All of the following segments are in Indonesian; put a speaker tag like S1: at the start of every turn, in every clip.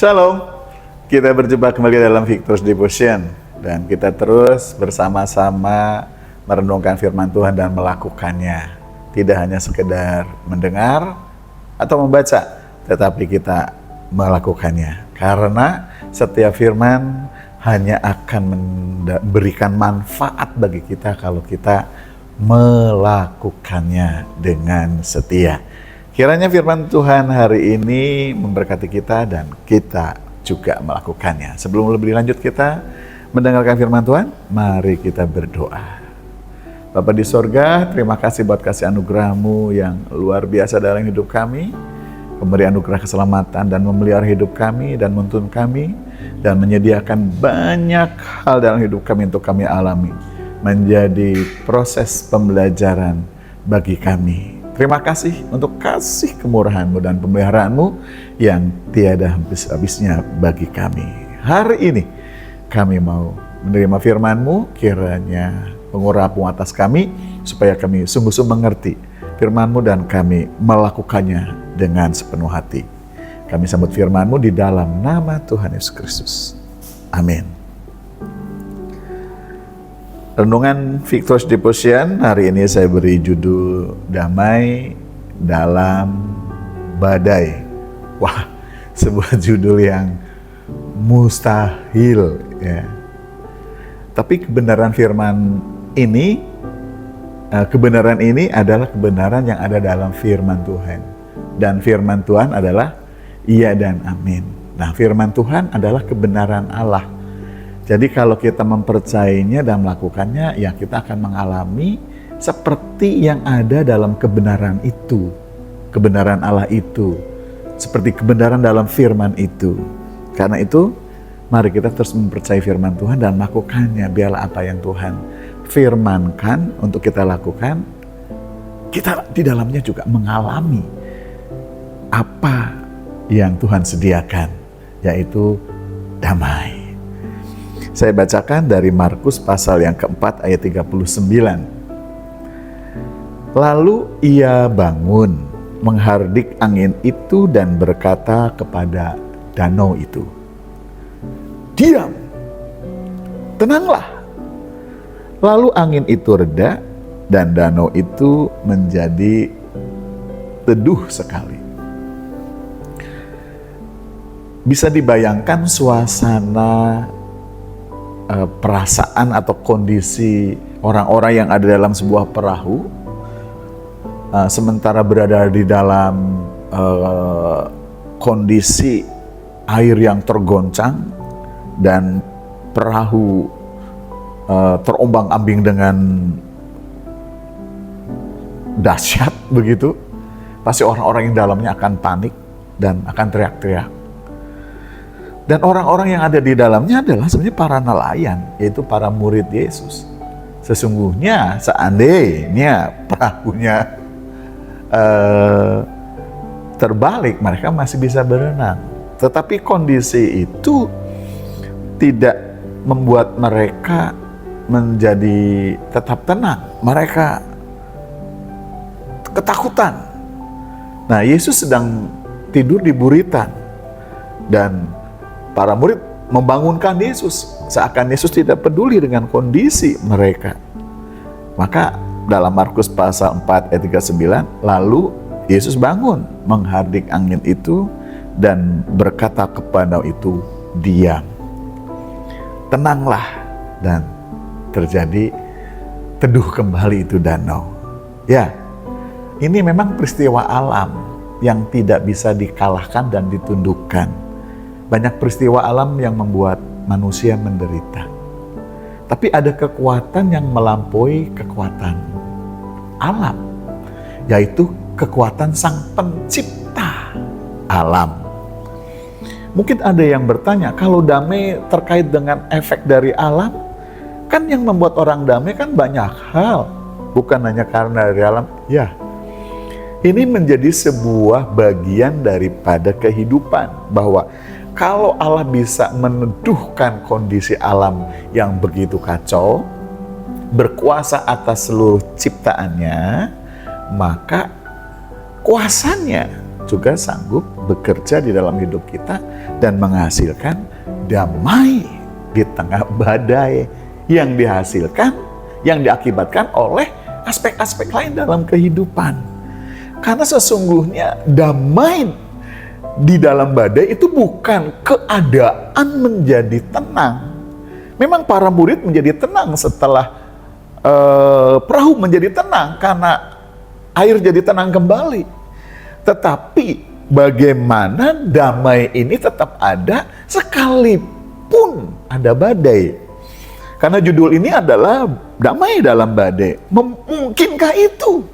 S1: Shalom, kita berjumpa kembali dalam Victor's Devotion dan kita terus bersama-sama merenungkan firman Tuhan dan melakukannya. Tidak hanya sekedar mendengar atau membaca, tetapi kita melakukannya. Karena setiap firman hanya akan memberikan manfaat bagi kita kalau kita melakukannya dengan setia. Kiranya firman Tuhan hari ini memberkati kita dan kita juga melakukannya. Sebelum lebih lanjut kita mendengarkan firman Tuhan, mari kita berdoa. Bapa di sorga, terima kasih buat kasih anugerah-Mu yang luar biasa dalam hidup kami. Memberi anugerah keselamatan dan memelihara hidup kami dan menuntun kami. Dan menyediakan banyak hal dalam hidup kami untuk kami alami. Menjadi proses pembelajaran bagi kami. Terima kasih untuk kasih kemurahan-Mu dan pemeliharaan-Mu yang tiada habis-habisnya bagi kami. Hari ini kami mau menerima firman-Mu, kiranya pengurapan atas kami, supaya kami sungguh-sungguh mengerti firman-Mu dan kami melakukannya dengan sepenuh hati. Kami sambut firman-Mu di dalam nama Tuhan Yesus Kristus. Amin. Renungan Victor's Devotion hari ini saya beri judul Damai dalam Badai. Wah, sebuah judul yang mustahil ya. Tapi kebenaran ini adalah kebenaran yang ada dalam firman Tuhan. Dan firman Tuhan adalah iya dan amin. Nah, firman Tuhan adalah kebenaran Allah. Jadi kalau kita mempercayainya dan melakukannya, ya kita akan mengalami seperti yang ada dalam kebenaran itu. Kebenaran Allah itu. Seperti kebenaran dalam firman itu. Karena itu, mari kita terus mempercayai firman Tuhan dan melakukannya. Biarlah apa yang Tuhan firmankan untuk kita lakukan, kita di dalamnya juga mengalami apa yang Tuhan sediakan, yaitu damai. Saya bacakan dari Markus pasal yang keempat ayat 39. Lalu ia bangun, menghardik angin itu dan berkata kepada danau itu, "Diam, tenanglah." Lalu angin itu reda dan danau itu menjadi teduh sekali. Bisa dibayangkan suasana perasaan atau kondisi orang-orang yang ada dalam sebuah perahu sementara berada di dalam kondisi air yang tergoncang dan perahu terombang-ambing dengan dahsyat begitu. Pasti orang-orang yang dalamnya akan panik dan akan teriak-teriak. Dan orang-orang yang ada di dalamnya adalah sebenarnya para nelayan, yaitu para murid Yesus. Sesungguhnya seandainya perahunya terbalik, mereka masih bisa berenang. Tetapi kondisi itu tidak membuat mereka menjadi tetap tenang. Mereka ketakutan. Nah, Yesus sedang tidur di buritan dan para murid membangunkan Yesus, seakan Yesus tidak peduli dengan kondisi mereka. Maka dalam Markus pasal 4 ayat 39, lalu Yesus bangun, menghardik angin itu dan berkata kepada itu, "Diam, tenanglah," dan terjadi teduh kembali itu danau. Ya, ini memang peristiwa alam yang tidak bisa dikalahkan dan ditundukkan. Banyak peristiwa alam yang membuat manusia menderita. Tapi ada kekuatan yang melampaui kekuatan alam, yaitu kekuatan Sang Pencipta alam. Mungkin ada yang bertanya, kalau damai terkait dengan efek dari alam, kan yang membuat orang damai kan banyak hal, bukan hanya karena dari alam. Ya, ini menjadi sebuah bagian daripada kehidupan, bahwa kalau Allah bisa meneduhkan kondisi alam yang begitu kacau, berkuasa atas seluruh ciptaannya, maka kuasanya juga sanggup bekerja di dalam hidup kita dan menghasilkan damai di tengah badai yang diakibatkan oleh aspek-aspek lain dalam kehidupan. Karena sesungguhnya damai di dalam badai itu bukan keadaan menjadi tenang. Memang para murid menjadi tenang setelah perahu menjadi tenang karena air jadi tenang kembali. Tetapi bagaimana damai ini tetap ada sekalipun ada badai? Karena judul ini adalah damai dalam badai. Mungkinkah itu?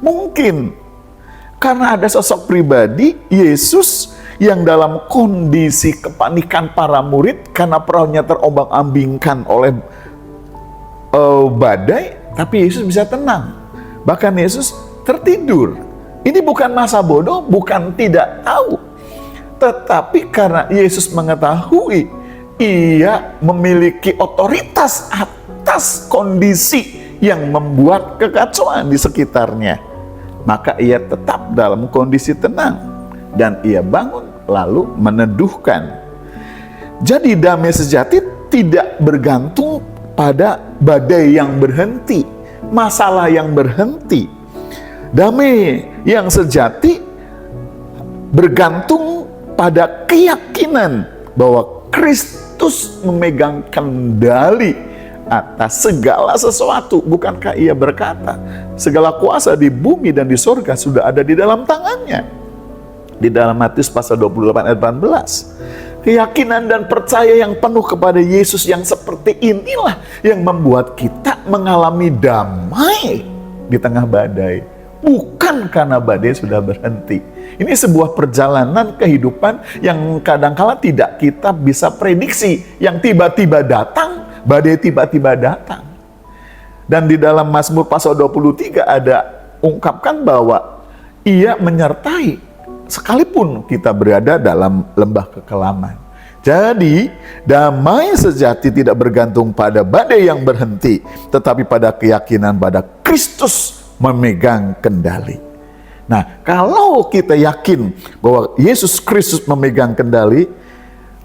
S1: Mungkin. Karena ada sosok pribadi, Yesus, yang dalam kondisi kepanikan para murid karena perahunya terombang-ambingkan oleh badai, tapi Yesus bisa tenang. Bahkan Yesus tertidur. Ini bukan masa bodoh, bukan tidak tahu. Tetapi karena Yesus mengetahui, ia memiliki otoritas atas kondisi yang membuat kekacauan di sekitarnya. Maka ia tetap dalam kondisi tenang. Dan ia bangun lalu meneduhkan. Jadi damai sejati tidak bergantung pada badai yang berhenti, masalah yang berhenti. Damai yang sejati bergantung pada keyakinan bahwa Kristus memegang kendali atas segala sesuatu. Bukankah ia berkata, segala kuasa di bumi dan di sorga sudah ada di dalam tangannya? Di dalam Matius pasal 28 ayat 18. Keyakinan dan percaya yang penuh kepada Yesus yang seperti inilah yang membuat kita mengalami damai di tengah badai. Bukan karena badai sudah berhenti. Ini sebuah perjalanan kehidupan yang kadangkala tidak kita bisa prediksi. Yang tiba-tiba datang, badai tiba-tiba datang. Dan di dalam Mazmur pasal 23 ada ungkapkan bahwa ia menyertai sekalipun kita berada dalam lembah kekelaman. Jadi, damai sejati tidak bergantung pada badai yang berhenti, tetapi pada keyakinan pada Kristus memegang kendali. Nah, kalau kita yakin bahwa Yesus Kristus memegang kendali,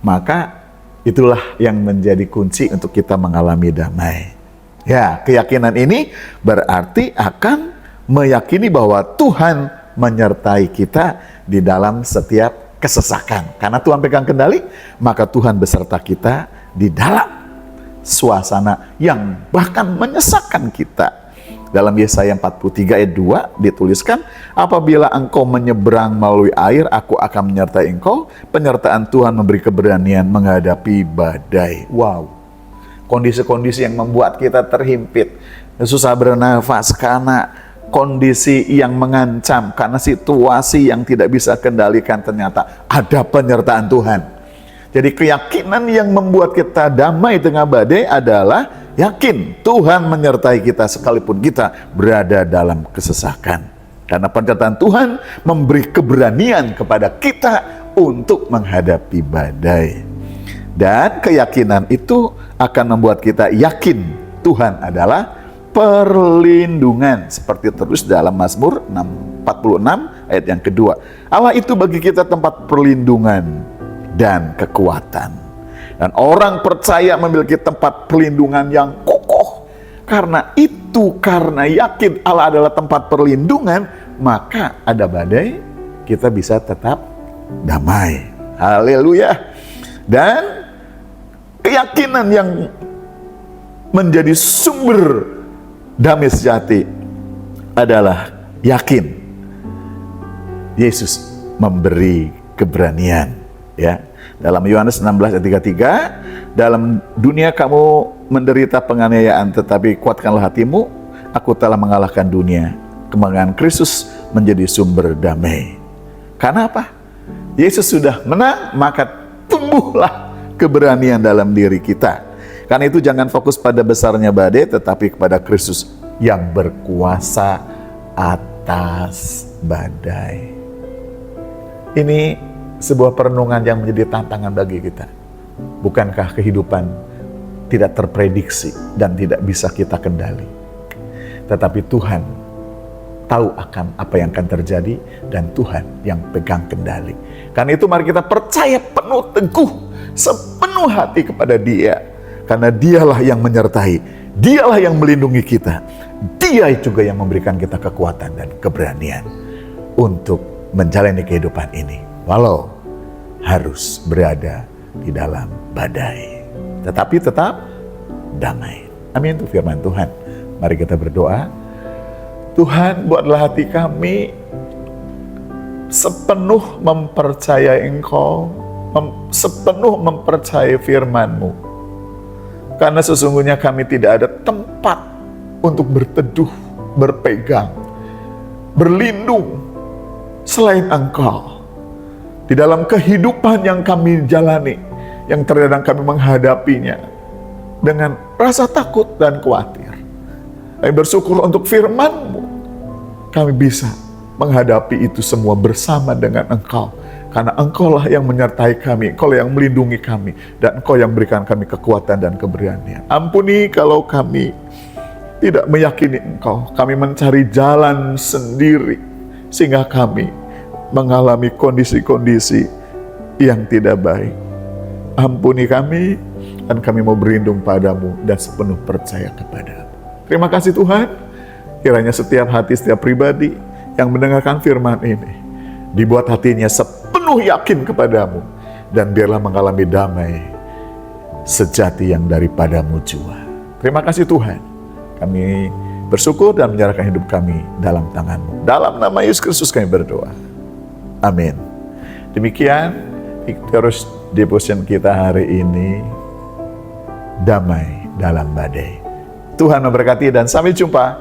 S1: maka itulah yang menjadi kunci untuk kita mengalami damai. Ya, keyakinan ini berarti akan meyakini bahwa Tuhan menyertai kita di dalam setiap kesesakan. Karena Tuhan pegang kendali, maka Tuhan beserta kita di dalam suasana yang bahkan menyesakkan kita. Dalam Yesaya 43 ayat 2 dituliskan, apabila engkau menyeberang melalui air, aku akan menyertai engkau. Penyertaan Tuhan memberi keberanian menghadapi badai. Wow, kondisi-kondisi yang membuat kita terhimpit, susah bernafas karena kondisi yang mengancam, karena situasi yang tidak bisa kendalikan, ternyata ada penyertaan Tuhan. Jadi keyakinan yang membuat kita damai tengah badai adalah yakin Tuhan menyertai kita sekalipun kita berada dalam kesesakan. Karena penyertaan Tuhan memberi keberanian kepada kita untuk menghadapi badai. Dan keyakinan itu akan membuat kita yakin Tuhan adalah perlindungan, seperti terus dalam Mazmur 46 ayat yang kedua. Allah itu bagi kita tempat perlindungan dan kekuatan. Dan orang percaya memiliki tempat perlindungan yang kokoh. Karena itu, karena yakin Allah adalah tempat perlindungan, maka ada badai, kita bisa tetap damai. Haleluya. Dan keyakinan yang menjadi sumber damai sejati adalah yakin Yesus memberi keberanian. Ya, dalam Yohanes 16 ayat 33, dalam dunia kamu menderita penganiayaan, tetapi kuatkanlah hatimu, aku telah mengalahkan dunia. Kemenangan Kristus menjadi sumber damai. Karena apa? Yesus sudah menang, maka tumbuhlah keberanian dalam diri kita. Karena itu jangan fokus pada besarnya badai, tetapi kepada Kristus yang berkuasa atas badai. Ini sebuah perenungan yang menjadi tantangan bagi kita. Bukankah kehidupan tidak terprediksi dan tidak bisa kita kendali? Tetapi Tuhan tahu akan apa yang akan terjadi dan Tuhan yang pegang kendali. Karena itu mari kita percaya penuh teguh, sepenuh hati kepada Dia. Karena Dialah yang menyertai, Dialah yang melindungi kita. Dia juga yang memberikan kita kekuatan dan keberanian untuk menjalani kehidupan ini. Walau harus berada di dalam badai, tetapi tetap damai. Amin, itu firman Tuhan. Mari kita berdoa. Tuhan, buatlah hati kami sepenuh mempercayai Engkau, sepenuh mempercayai firman-Mu. Karena sesungguhnya kami tidak ada tempat untuk berteduh, berpegang, berlindung selain Engkau. Di dalam kehidupan yang kami jalani, yang terkadang kami menghadapinya dengan rasa takut dan khawatir. Kami bersyukur untuk firman-Mu. Kami bisa menghadapi itu semua bersama dengan Engkau. Karena Engkau-lah yang menyertai kami, Engkau-lah yang melindungi kami, dan Engkau yang berikan kami kekuatan dan keberanian. Ampuni kalau kami tidak meyakini Engkau. Kami mencari jalan sendiri, sehingga kami mengalami kondisi-kondisi yang tidak baik. Ampuni kami, dan kami mau berlindung padamu dan sepenuh percaya kepadamu. Terima kasih Tuhan, kiranya setiap hati, setiap pribadi yang mendengarkan firman ini, dibuat hatinya sepenuh yakin kepadamu, dan biarlah mengalami damai sejati yang daripadamu jua. Terima kasih Tuhan, kami bersyukur dan menyerahkan hidup kami dalam tangan-Mu. Dalam nama Yesus Kristus kami berdoa. Amin. Demikian Victorious Devotion kita hari ini, damai dalam badai. Tuhan memberkati dan sampai jumpa